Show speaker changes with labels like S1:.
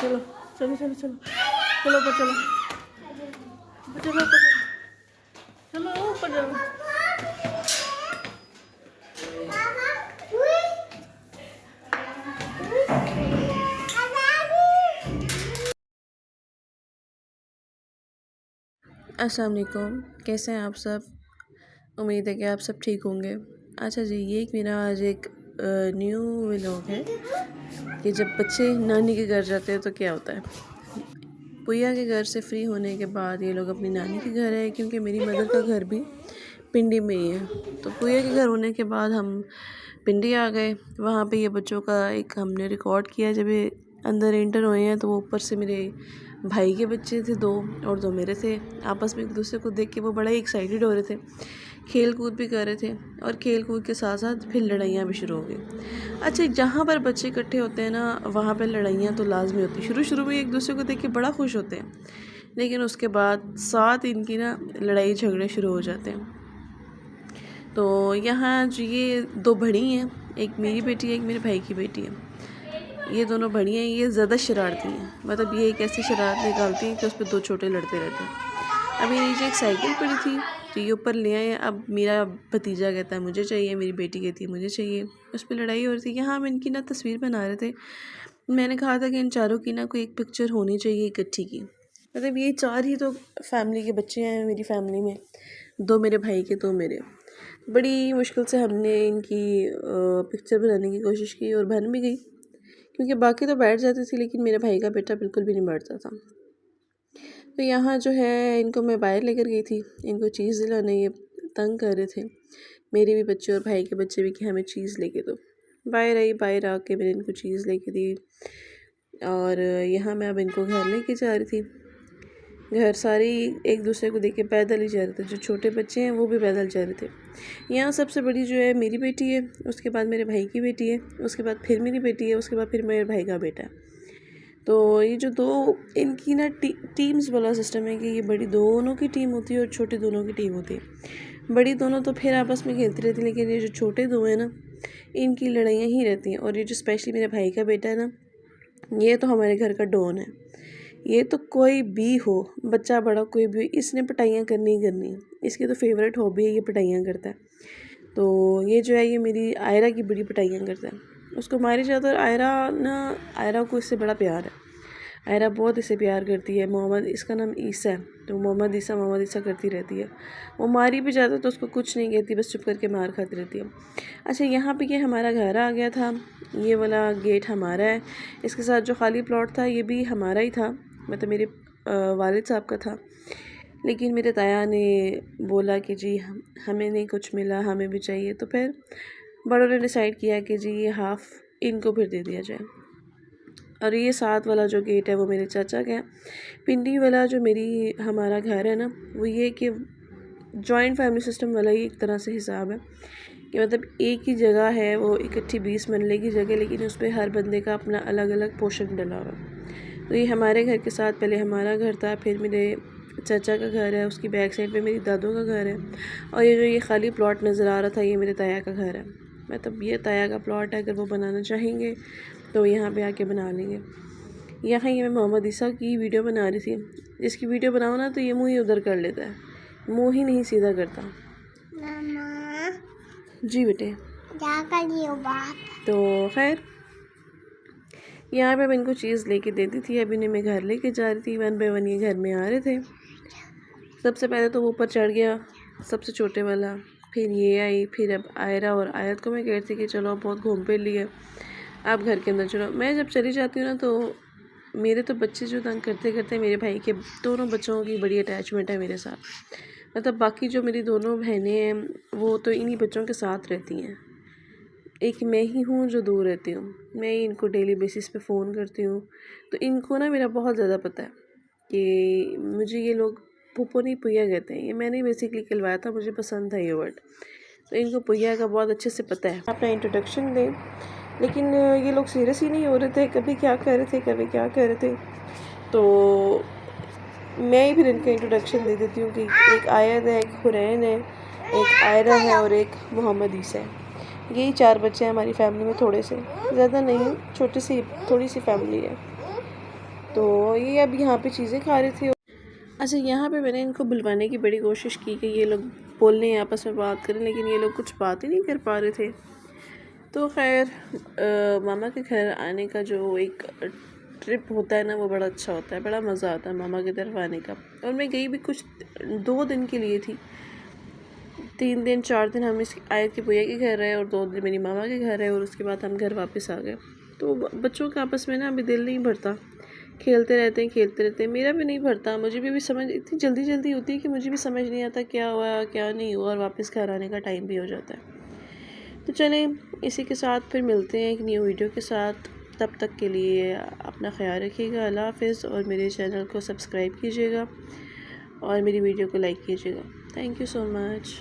S1: चलो चलो चलो चलो चलो ऊपर चलो चलो ऊपर चलो चलो ऊपर चलो। अस्सलाम वालेकुम, कैसे हैं आप सब। उम्मीद है कि आप सब ठीक होंगे। अच्छा जी, ये मेरा आज एक न्यू व्लॉग है कि जब बच्चे नानी के घर जाते हैं तो क्या होता है। पुया के घर से फ्री होने के बाद ये लोग अपनी नानी के घर है, क्योंकि मेरी मदर का घर भी पिंडी में ही है। तो पुया के घर होने के बाद हम पिंडी आ गए। वहाँ पे ये बच्चों का एक हमने रिकॉर्ड किया। जब ये अंदर एंटर हुए हैं तो वो ऊपर से मेरे भाई के बच्चे थे दो, और दो मेरे थे। आपस में एक दूसरे को देख के वो बड़ा ही एक्साइटेड हो रहे थे, खेल कूद भी कर रहे थे, और खेल कूद के साथ साथ फिर लड़ाइयाँ भी शुरू हो गई। अच्छा, जहाँ पर बच्चे इकट्ठे होते हैं ना, वहाँ पर लड़ाइयाँ तो लाजमी होती है। शुरू शुरू में एक दूसरे को देख के बड़ा खुश होते हैं, लेकिन उसके बाद साथ इनकी ना लड़ाई झगड़े शुरू हो जाते हैं। तो यहाँ जो ये दो बड़ी हैं, एक मेरी बेटी है, एक मेरे भाई की बेटी है। ये दोनों बड़ी हैं, ये ज़्यादा शरारती हैं। मतलब ये एक ऐसी शरारत निकालती हैं कि उस पर दो छोटे लड़ते रहते हैं। अभी नीचे एक साइकिल पड़ी थी तो ये ऊपर ले आए। अब मेरा भतीजा कहता है मुझे चाहिए, मेरी बेटी कहती है मुझे चाहिए। उस पर लड़ाई हो रही थी। यहाँ हम इनकी ना तस्वीर बना रहे थे। मैंने कहा था कि इन चारों की ना कोई एक पिक्चर होनी चाहिए इकट्ठी की। मतलब ये चार ही तो फैमिली के बच्चे हैं मेरी फैमिली में, दो मेरे भाई के दो मेरे। बड़ी मुश्किल से हमने इनकी पिक्चर बनाने की कोशिश की और बन भी गई, क्योंकि बाकी तो बैठ जाती थी लेकिन मेरे भाई का बेटा बिल्कुल भी नहीं बैठता था। तो यहाँ जो है इनको मैं बाहर लेकर गई थी, इनको चीज़ दिलाने। ये तंग कर रहे थे, मेरे भी बच्चे और भाई के बच्चे भी, कि हमें चीज़ लेके दो। बाहर आई, बाहर आके मैंने इनको चीज़ लेके दी। और यहाँ मैं अब इनको घर लेके जा रही थी। घर सारी एक दूसरे को देख के पैदल ही जा रहे थे। जो छोटे बच्चे हैं वो भी पैदल जा रहे थे। यहाँ सबसे बड़ी जो है मेरी बेटी है, उसके बाद मेरे भाई की बेटी है, उसके बाद फिर मेरी बेटी है, उसके बाद फिर मेरे भाई का बेटा है। तो ये जो दो इनकी ना टीम्स वाला सिस्टम है कि ये बड़ी दोनों की टीम होती है और छोटी दोनों की टीम होती है। बड़ी दोनों तो फिर आपस में खेलती रहती है, लेकिन ये जो छोटे दो हैं ना, इनकी लड़ाइयाँ ही रहती हैं। और ये जो स्पेशली मेरे भाई का बेटा है ना, ये तो हमारे घर का डॉन है। ये तो कोई भी हो, बच्चा बड़ा कोई भी हो, इसने पिटाइयाँ करनी ही करनी है। इसकी तो फेवरेट हॉबी है, ये पिटाइयाँ करता है। तो ये जो है ये मेरी आयरा की बड़ी पिटाइयाँ करता है। उसको मारी जाता है। आयरा को इससे बड़ा प्यार है। आयरा बहुत इसे प्यार करती है। मोहम्मद, इसका नाम ईसा है, तो मोहम्मद ईसा करती रहती है। वो मारी भी जाता है तो उसको कुछ नहीं कहती, बस चुप करके मार खाती रहती है। अच्छा, यहाँ पे ये हमारा घर आ गया था। ये वाला गेट हमारा है। इसके साथ जो खाली प्लॉट था ये भी हमारा ही था, मतलब मेरे वालिद साहब का था। लेकिन मेरे ताया ने बोला कि जी हमें नहीं कुछ मिला, हमें भी चाहिए। तो फिर बड़ों ने डिसाइड किया कि जी ये हाफ़ इनको फिर दे दिया जाए। और ये साथ वाला जो गेट है वो मेरे चाचा का है। पिंडी वाला जो हमारा घर है ना, वो ये कि जॉइंट फैमिली सिस्टम वाला ही एक तरह से हिसाब है कि मतलब एक ही जगह है, वो इकट्ठी 20 मरले की जगह, लेकिन उस पर हर बंदे का अपना अलग अलग पोर्शन डला हुआ। तो ये हमारे घर के साथ पहले हमारा घर था, फिर मेरे चाचा का घर है, उसकी बैक साइड पे मेरी दादों का घर है, और ये जो ये खाली प्लॉट नज़र आ रहा था ये मेरे ताया का घर है। मतलब ये ताया का प्लॉट है, अगर वो बनाना चाहेंगे तो यहाँ पे आके बना लेंगे। यहाँ ये मैं मोहम्मद ईसा की वीडियो बना रही थी। जिसकी वीडियो बनाओ ना तो ये मुँह ही उधर कर लेता है, मुँह ही नहीं सीधा करता। जी बेटे, क्या कर रही हो बात। तो खैर यहाँ पे मैं इनको चीज़ लेके देती थी। अभी इन्हें मैं घर लेके जा रही थी। 1 बाय 1 ये घर में आ रहे थे। सबसे पहले तो वो ऊपर चढ़ गया, सबसे छोटे वाला। फिर ये आई, फिर अब आयरा और आयत को मैं कहती कि चलो अब बहुत घूम फिर लिए, आप घर के अंदर चलो। मैं जब चली जाती हूँ ना तो मेरे तो बच्चे जो तंग करते करते, मेरे भाई के दोनों बच्चों की बड़ी अटैचमेंट है मेरे साथ। मतलब बाकी जो मेरी दोनों बहनें हैं वो तो इन्हीं बच्चों के साथ रहती हैं। एक मैं ही हूँ जो दूर रहती हूँ। मैं ही इनको डेली बेसिस पे फ़ोन करती हूँ। तो इनको ना मेरा बहुत ज़्यादा पता है कि मुझे ये लोग पुप्पो नहीं पुइया कहते हैं। ये मैंने बेसिकली कहलवाया था, मुझे पसंद था ये वर्ड। तो इनको पुइया का बहुत अच्छे से पता है। अपना इंट्रोडक्शन दें, लेकिन ये लोग सीरियस ही नहीं हो रहे थे। कभी क्या कह रहे थे, कभी क्या कह रहे थे। तो मैं ही फिर इनका इंट्रोडक्शन दे देती हूँ कि एक आयत है, एक हुरैन है, एक आयरा है और एक मोहम्मद ईसा है। यही 4 बच्चे हैं हमारी फैमिली में, थोड़े से, ज़्यादा नहीं, छोटी सी थोड़ी सी फैमिली है। तो ये अब यहाँ पे चीज़ें खा रहे थे। अच्छा, यहाँ पे मैंने इनको बुलवाने की बड़ी कोशिश की कि ये लोग बोलने आपस में बात करें, लेकिन ये लोग कुछ बात ही नहीं कर पा रहे थे। तो खैर मामा के घर आने का जो एक ट्रिप होता है ना, वो बड़ा अच्छा होता है, बड़ा मज़ा आता है मामा की तरफ आने का। और मैं गई भी कुछ 2 दिन के लिए थी। 3 दिन 4 दिन हम इस आयत की भैया के घर रहे और 2 दिन मेरी मामा के घर रहे और उसके बाद हम घर वापस आ गए। तो बच्चों का आपस में ना अभी दिल नहीं भरता, खेलते रहते हैं। मेरा भी नहीं भरता, मुझे भी समझ इतनी जल्दी होती है कि मुझे भी समझ नहीं आता क्या हुआ क्या नहीं हुआ, और वापस घर आने का टाइम भी हो जाता है। तो चलें, इसी के साथ फिर मिलते हैं एक न्यू वीडियो के साथ। तब तक के लिए अपना ख्याल रखिएगा। अल्लाह हाफ़िज़। और मेरे चैनल को सब्सक्राइब कीजिएगा और मेरी वीडियो को लाइक कीजिएगा। Thank you so much.